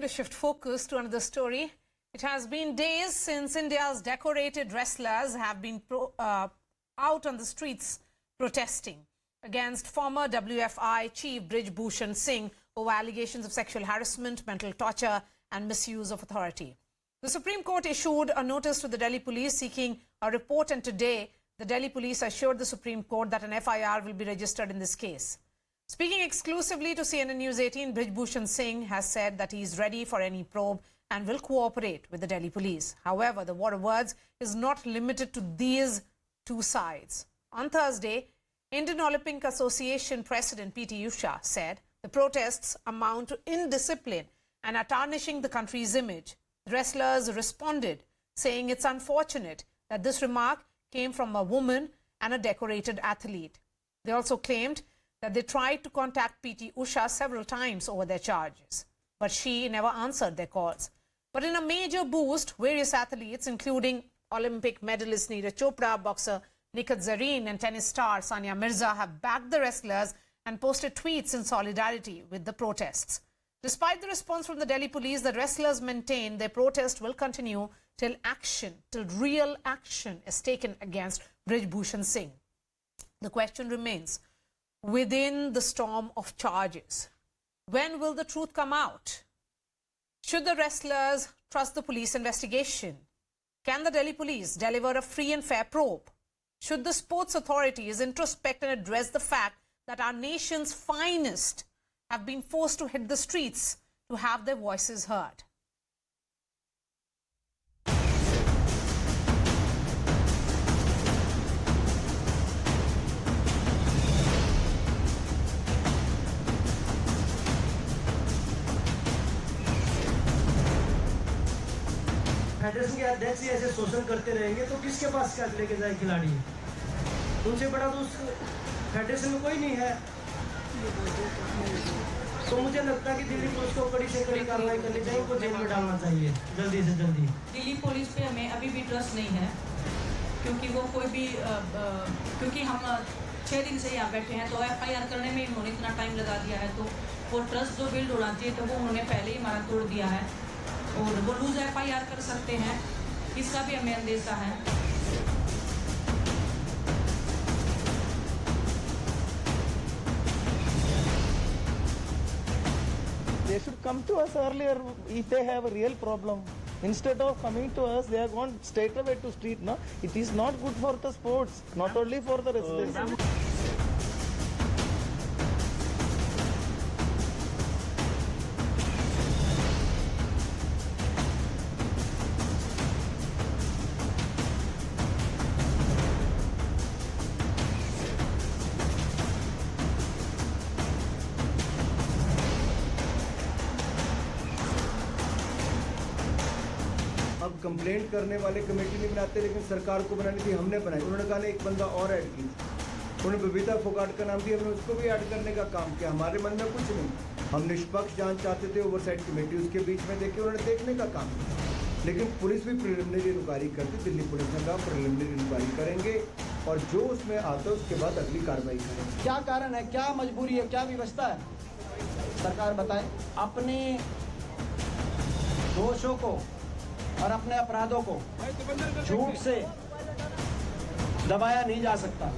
going to shift focus to another story. It has been days since India's decorated wrestlers have been out on the streets protesting against former WFI chief Brij Bhushan Singh over allegations of sexual harassment, mental torture and misuse of authority. The Supreme Court issued a notice to the Delhi police seeking a report, and today the Delhi police assured the Supreme Court that an FIR will be registered in this case. Speaking exclusively to CNN News 18, Brij Bhushan Singh has said that he is ready for any probe and will cooperate with the Delhi police. However, the war of words is not limited to these two sides. On Thursday, Indian Olympic Association President P.T. Usha said the protests amount to indiscipline and are tarnishing the country's image. The wrestlers responded, saying it's unfortunate that this remark came from a woman and a decorated athlete. They also claimed that they tried to contact P.T. Usha several times over their charges, but she never answered their calls. But in a major boost, various athletes, including Olympic medalist Neeraj Chopra, boxer Nikhat Zareen and tennis star Sania Mirza, have backed the wrestlers and posted tweets in solidarity with the protests. Despite the response from the Delhi police, the wrestlers maintain their protest will continue till real action is taken against Brij Bhushan Singh. The question remains, within the storm of charges, when will the truth come out? Should the wrestlers trust the police investigation? Can the Delhi police deliver a free and fair probe? Should the sports authorities introspect and address the fact that our nation's finest have been forced to hit the streets to have their voices heard? Federation के अध्यक्ष ही ऐसे शोषण करते रहेंगे तो किसके पास क्या लेके जाए खिलाड़ी? उनसे बड़ा तो उस फेडरेशन में कोई नहीं है। तो मुझे लगता है कि दिल्ली पुलिस को कड़ी से कड़ी कार्रवाई करनी चाहिए, उनको जेल में डालना चाहिए जल्दी से जल्दी। दिल्ली पुलिस पे हमें अभी भी ट्रस्ट नहीं है, क्योंकि वो कोई भी क्योंकि हम 6 दिन से यहाँ बैठे हैं, तो FIR करने में उन्होंने इतना टाइम लगा दिया है, तो वो ट्रस्ट जो बिल्ड होना चाहिए तो वो उन्होंने पहले ही हमारा तोड़ दिया है और वो लूज FIR कर सकते हैं, इसका भी हमें अंदेशा है। They should come to us earlier if they have a real problem. Instead of coming to us, they are gone straight away to street. No, it is not good for the sports, not only for the wrestlers. अब complaint करने वाले committee नहीं बनाते, लेकिन सरकार को बनानी थी, हमने बनाई। उन्होंने कहा एक बंदा और ऐड की, उन्होंने बबीता फोगाट का नाम दिया, हमने उसको भी ऐड करने का काम किया। हमारे मन में कुछ नहीं, हम निष्पक्ष जांच चाहते थे, ओवरसाइट कमेटी उसके बीच में देखे, उन्होंने देखने का काम किया। लेकिन पुलिस भी प्रिलिमिनरी इंक्वायरी करती, दिल्ली पुलिस ने कहा प्रिलिमिनरी इंक्वायरी करेंगे और जो उसमें आता है उसके बाद अगली कार्रवाई करेंगे। क्या कारण है, क्या मजबूरी है, क्या व्यवस्था है, सरकार बताए। अपने दोषों को और अपने अपराधों को झूठ से दबाया नहीं जा सकता।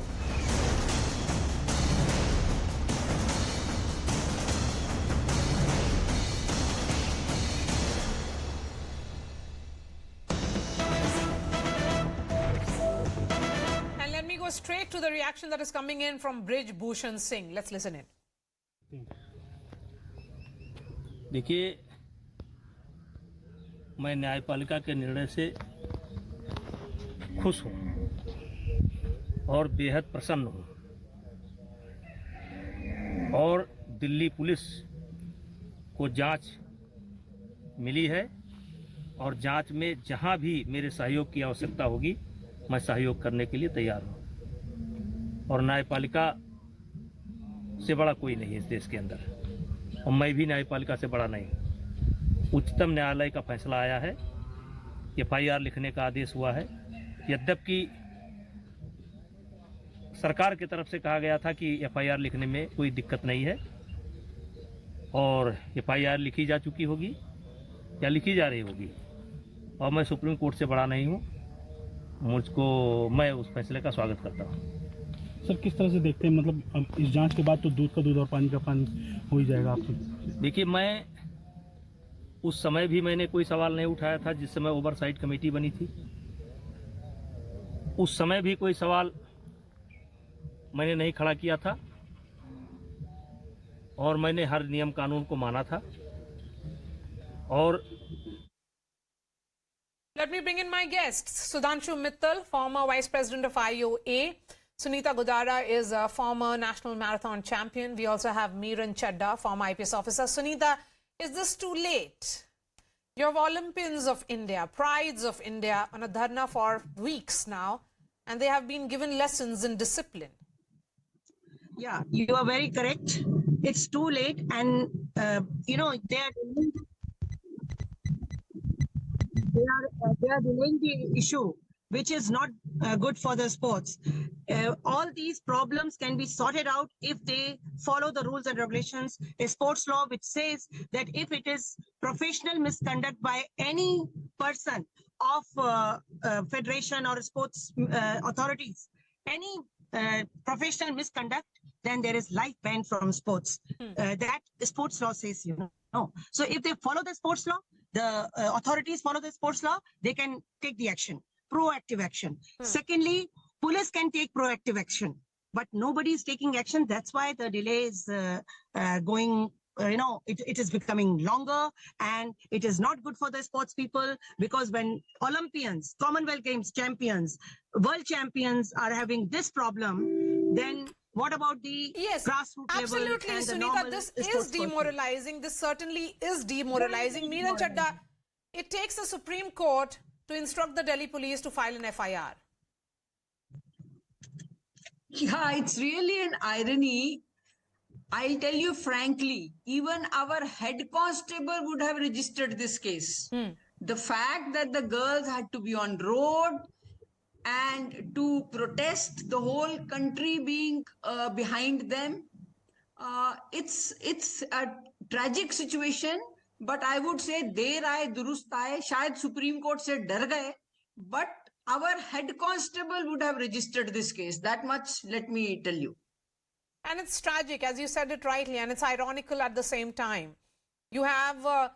And let me go straight to the reaction that is coming in from Brij Bhushan Singh. Let's listen in. देखिए, मैं न्यायपालिका के निर्णय से खुश हूँ और बेहद प्रसन्न हूँ और दिल्ली पुलिस को जांच मिली है और जांच में जहाँ भी मेरे सहयोग की आवश्यकता होगी मैं सहयोग करने के लिए तैयार हूँ। और न्यायपालिका से बड़ा कोई नहीं है इस देश के अंदर, और मैं भी न्यायपालिका से बड़ा नहीं हूँ। उच्चतम न्यायालय का फैसला आया है, FIR लिखने का आदेश हुआ है। यद्यपि सरकार की तरफ से कहा गया था कि FIR लिखने में कोई दिक्कत नहीं है और FIR लिखी जा चुकी होगी या लिखी जा रही होगी, और मैं सुप्रीम कोर्ट से बड़ा नहीं हूँ। मैं उस फैसले का स्वागत करता हूँ। सर किस तरह से देखते हैं, मतलब अब इस जांच के बाद तो दूध का दूध और पानी का पानी हो ही जाएगा आपको? देखिए, मैं उस समय भी मैंने कोई सवाल नहीं उठाया था जिस समय ओवरसाइट कमेटी बनी थी। उस समय भी कोई सवाल मैंने नहीं खड़ा किया था और मैंने हर नियम कानून को माना था। और Let me bring in my guests. Sudhanshu Mittal, former Vice President of IOA. Sunita Godara is a former National Marathon champion. We also have Meeran Chadda, former IPS officer. Sunita, is this too late? You have Olympians of India, prides of India on a dharna for weeks now, and they have been given lessons in discipline. Yeah, you are very correct. It's too late, and they are delaying the issue, which is not good for the sports. All these problems can be sorted out if they follow the rules and regulations. A sports law which says that if it is professional misconduct by any person of federation or sports authorities, any professional misconduct, then there is life ban from sports. That sports law says, So if they follow the sports law, the authorities follow the sports law, they can take the action, proactive action. Secondly, police can take proactive action, but nobody is taking action. That's why the delay is going, it is becoming longer, and it is not good for the sports people, because when Olympians, Commonwealth Games champions, world champions are having this problem, then what about the grassroots absolutely, level and the Sunita, normal this is sports person? demoralizing. This certainly is demoralizing. Meeran Chadda, it takes the Supreme Court to instruct the Delhi police to file an FIR. Yeah, it's really an irony. I'll tell you frankly, even our head constable would have registered this case. The fact that the girls had to be on road and to protest, the whole country being behind them, it's a tragic situation. But I would say der aaye durust aaye, shayad Supreme Court se dar gaye, but our head constable would have registered this case. That much, let me tell you. And it's tragic, as you said it rightly, and it's ironical at the same time. You have a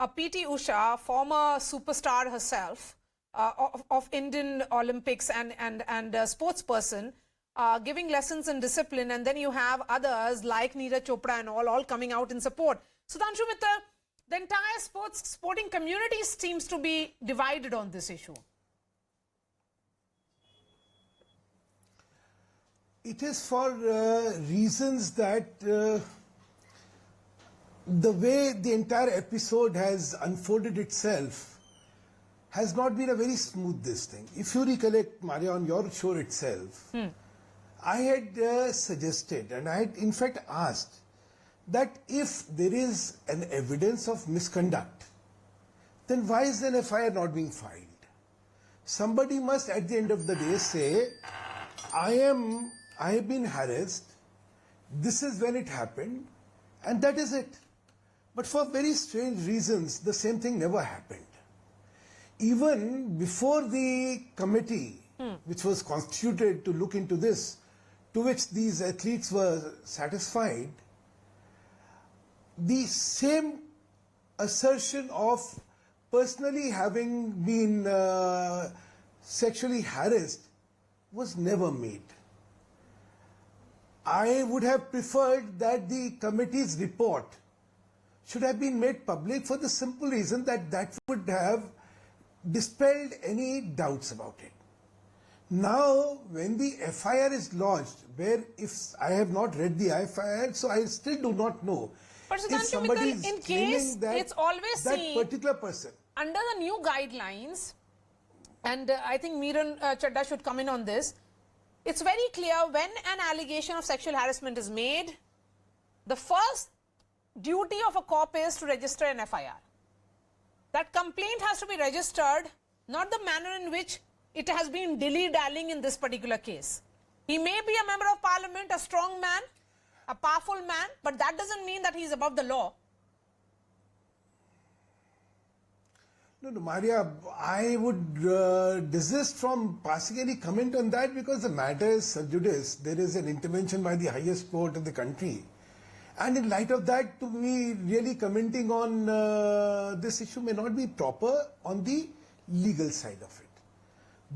PT Usha, former superstar herself, of Indian Olympics and sports person, giving lessons in discipline, and then you have others like Neeraj Chopra and all coming out in support. Sudhanshu Mittal, the entire sporting community seems to be divided on this issue. It is for reasons that the way the entire episode has unfolded itself has not been a very smooth this thing. If you recollect, Maria, on your show itself, I had suggested, and I had in fact asked, that if there is an evidence of misconduct, then why is an FIR not being filed? Somebody must at the end of the day say, I have been harassed, this is when it happened, and that is it. But for very strange reasons, the same thing never happened. Even before the committee, which was constituted to look into this, to which these athletes were satisfied, the same assertion of personally having been sexually harassed was never made. I would have preferred that the committee's report should have been made public for the simple reason that that would have dispelled any doubts about it. Now, when the FIR is lodged, where if I have not read the FIR, so I still do not know. But Sudhanshu Mittal, in case it's always that seen particular person, under the new guidelines, and I think Meeran Chadda should come in on this, it's very clear when an allegation of sexual harassment is made, the first duty of a cop is to register an FIR. That complaint has to be registered, not the manner in which it has been dilly-dallying in this particular case. He may be a member of parliament, a strong man, a powerful man, but that doesn't mean that he is above the law. No, Maria, I would desist from passing any comment on that because the matter is sub judice. There is an intervention by the highest court of the country. And in light of that, to me, really commenting on this issue may not be proper on the legal side of it.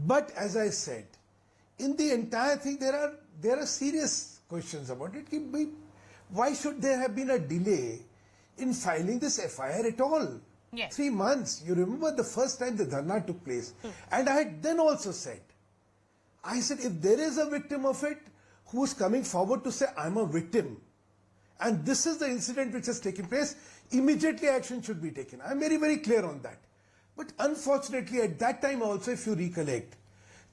But as I said, in the entire thing, there are serious questions about it. Why should there have been a delay in filing this FIR at all? Yes. 3 months. You remember the first time the dharna took place. And I had then also said, if there is a victim of it who is coming forward to say, I'm a victim, and this is the incident which has taken place, immediately action should be taken. I'm very, very clear on that. But unfortunately, at that time also, if you recollect,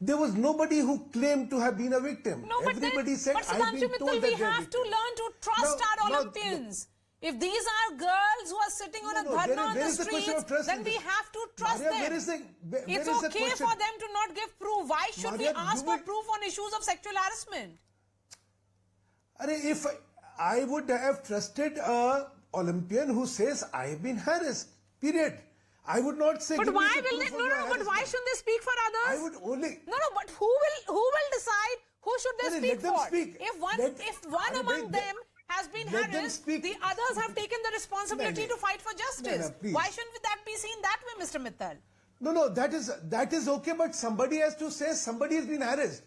there was nobody who claimed to have been a victim. No, Everybody said, I've been told that we have to learn to trust our Olympians. If these are girls who are sitting on a dharna on the streets, then we have to trust them. It's okay for them to not give proof. Why should we ask for proof on issues of sexual harassment? If I would have trusted an Olympian who says, I have been harassed, period. I would not say. But why will they? No, but why shouldn't they speak for others? I would only. No, but who will decide who should they speak let them for? Speak. If one among them has been harassed, the others have taken the responsibility to fight for justice. Why shouldn't that be seen that way, Mr. Mittal? No, that is okay, but somebody has to say somebody has been harassed.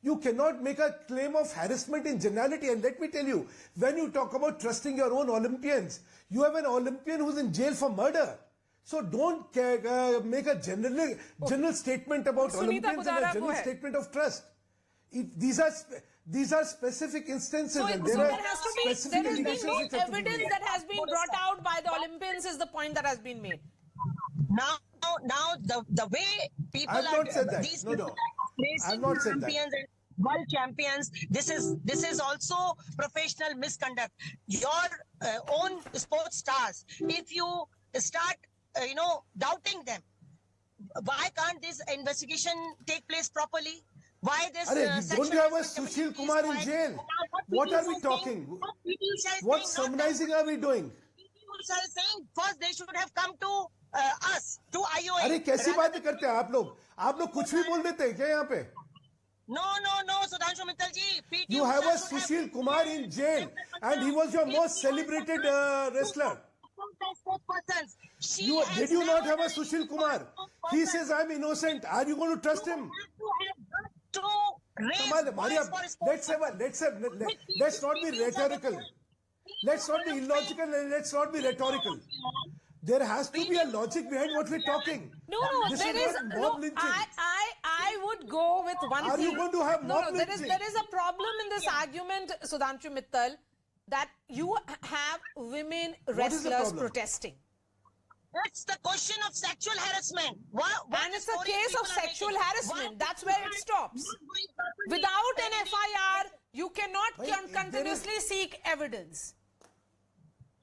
You cannot make a claim of harassment in generality. And let me tell you, when you talk about trusting your own Olympians, you have an Olympian who's in jail for murder. So don't make a general statement about Olympians and a general statement of trust. These are specific instances. So and there has been no evidence that has been brought out by the Olympians is the point that has been made. Now the way people I've not said that. these No. I've not said that. champions and world champions, this is also professional misconduct. Your own sports stars, if you start doubting them, why can't this investigation take place properly? Why this don't you have a Sushil Kumar in jail? What are we talking? What summarizing are we doing? People are saying first they should have come to us, to IOA. अरे कैसी बातें करते हैं आप लोग कुछ भी बोल देते हैं क्या यहाँ पे? No, Sudhanshu Mittal ji. You have a Sushil Kumar in jail and he was your most celebrated wrestler. Did you not have a Sushil Kumar? He says I'm innocent. Are you going to trust him? Maria, let's not be rhetorical. Let's not be illogical and let's not be rhetorical. There has to be a logic behind what we're talking. No, there is no. I would go with one thing. Are you going to have mob lynching? There is a problem in this argument, Sudhanshu Mittal, that you have women wrestlers protesting. It's the question of sexual harassment. And it's a case of sexual harassment. That's where it stops. Without an FIR, you cannot continuously seek evidence.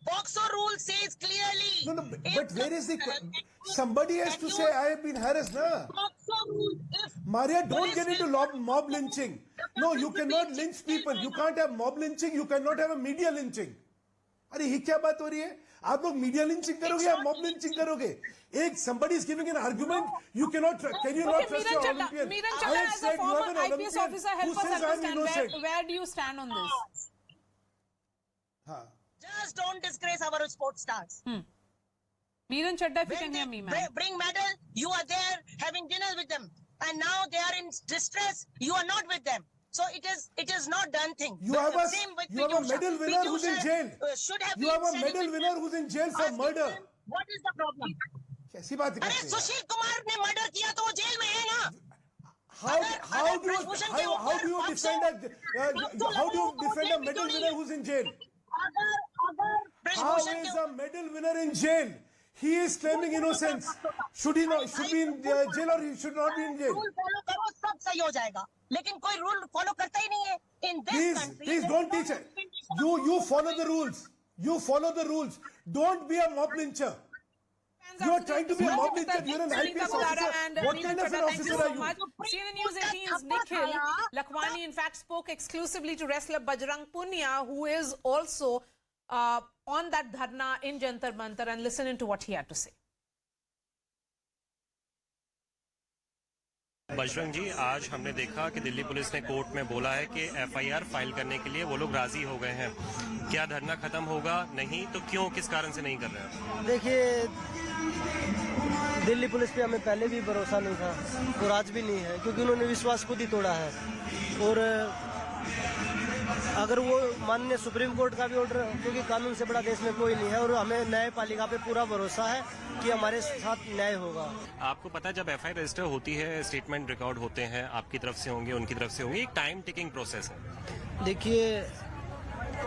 POCSO rule says clearly. No, but where is the... Somebody has to say, I have been harassed, na? Maria, don't get into mob lynching. No, you cannot lynch people. You can't have mob lynching. You cannot have a media lynching. अरे ये क्या बात हो रही है? आप लोग media lynching करोगे या मॉब लिंचिंग करोगे? Somebody is giving an argument. Can you not trust your Olympian? Meeran Chadda, as a former IPS officer, help us understand where do you stand on this? Just don't disgrace our sports stars. Meeran Chadda, if you can hear me, ma'am. Bring medal, you are there having dinner with them. And now they are in distress, you are not with them. So it is not done thing. You have a medal winner who's in jail. You have a medal winner who's in jail for murder. What is the problem? कैसी बात करते हैं? अरे सुशील कुमार ने murder किया तो वो jail में है ना? How do you defend a medal winner who's in jail? How is a medal winner in jail? He is claiming innocence. Should be in jail or he should not be in jail? Rule follow करो सब सही हो जाएगा. लेकिन कोई rule follow करता ही नहीं है. In this country, please don't teach it. You follow the rules. You follow the rules. Don't be a mob lyncher. You are trying to be a mob lyncher. You're an IPS officer. What kind of an officer are you? CNN News 18's Nikhil Lakhwani in fact spoke exclusively to wrestler Bajrang Punia, who is also on that dharna in Jantar Mantar, and listen into what he had to say. Bajrang जी, आज हमने देखा कि Delhi police ने court में बोला है कि FIR file करने के लिए वो लोग राजी हो गए हैं। क्या धरना खत्म होगा? नहीं तो क्यों, किस कारण से नहीं कर रहे हैं? देखिए, दिल्ली पुलिस पे हमें पहले भी भरोसा नहीं था और आज भी नहीं है, क्योंकि उन्होंने विश्वास खुद ही तोड़ा है। और अगर वो माननीय सुप्रीम कोर्ट का भी ऑर्डर, क्योंकि कानून से बड़ा देश में कोई नहीं है, और हमें न्यायपालिका पे पूरा भरोसा है कि हमारे साथ न्याय होगा। आपको पता है, जब एफआईआर रजिस्टर होती है, स्टेटमेंट रिकॉर्ड होते हैं, आपकी तरफ से होंगे, उनकी तरफ से होंगे, एक टाइम टेकिंग प्रोसेस है। देखिए,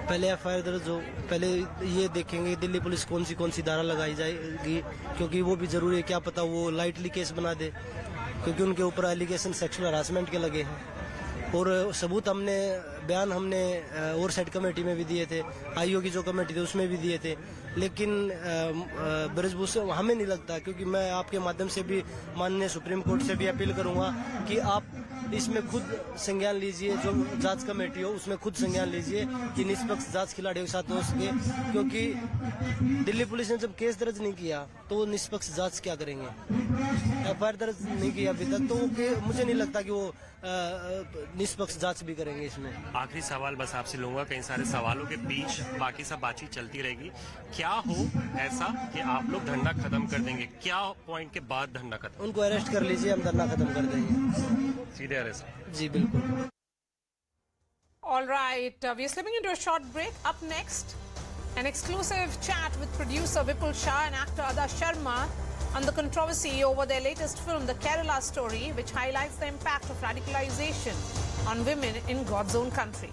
पहले एफआईआर दर्ज हो, पहले ये देखेंगे दिल्ली पुलिस कौन सी धारा लगाई जाएगी, क्योंकि वो भी जरूरी है। क्या पता वो लाइटली केस बना दे, क्योंकि उनके ऊपर एलिगेशन सेक्सुअल हरासमेंट के लगे हैं। और सबूत बयान हमने ओवरसाइट कमेटी में भी दिए थे, आईओ की जो कमेटी थी उसमें भी दिए थे, लेकिन ब्रजभूषण हमें नहीं लगता, क्योंकि मैं आपके माध्यम से भी माननीय सुप्रीम कोर्ट से भी अपील करूंगा कि आप इसमें खुद संज्ञान लीजिए, जो जांच कमेटी हो उसमें खुद संज्ञान लीजिए कि निष्पक्ष जांच खिलाड़ियों के साथ हो सके, क्योंकि दिल्ली पुलिस ने जब केस दर्ज नहीं किया तो वो निष्पक्ष जांच क्या करेंगे। एफआईआर दर्ज नहीं किया अभी तक, तो मुझे नहीं लगता कि वो निष्पक्ष जांच भी करेंगे इसमें। आखिरी सवाल बस आपसे लूंगा, कई सारे सवालों के बीच बाकी सब बातचीत चलती रहेगी। क्या हो ऐसा कि आप लोग धरना खत्म कर देंगे? क्या पॉइंट के बाद धरना खत्म? उनको अरेस्ट कर लीजिए, हम धरना खत्म कर देंगे। सीधे अरेस्ट? जी बिल्कुल। All right, we are slipping into a short break. Up next, an exclusive chat with producer Vipul Shah and actor Ada Sharma on the controversy over their latest film, The Kerala Story, which highlights the impact of radicalization on women in God's own country.